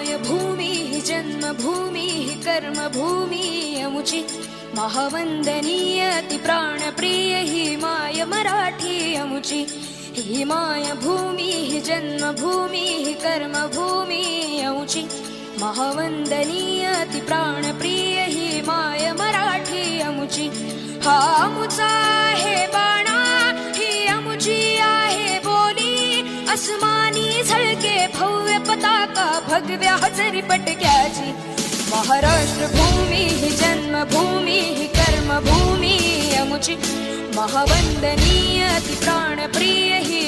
मायभूमी हि जन्मभूमी हि कर्मभूमी अमुची महावंदनीय अति प्राणप्रिय ही माय मराठी अमुची ही मायभूमी हि जन्मभूमी हि कर्मभूमी अमुची महावंदनीय अति प्राणप्रिय ही माय मराठी अमुची हा अमुचा आहे बाणा ही अमुची आहे बोली अस्मानी झळके भव्य पताका भगव्या हजरी पटक्याची महाराष्ट्र भूमी ही जन्मभूमी ही कर्मभूमी अमुची महावंदनीय अति प्राणप्रिय ही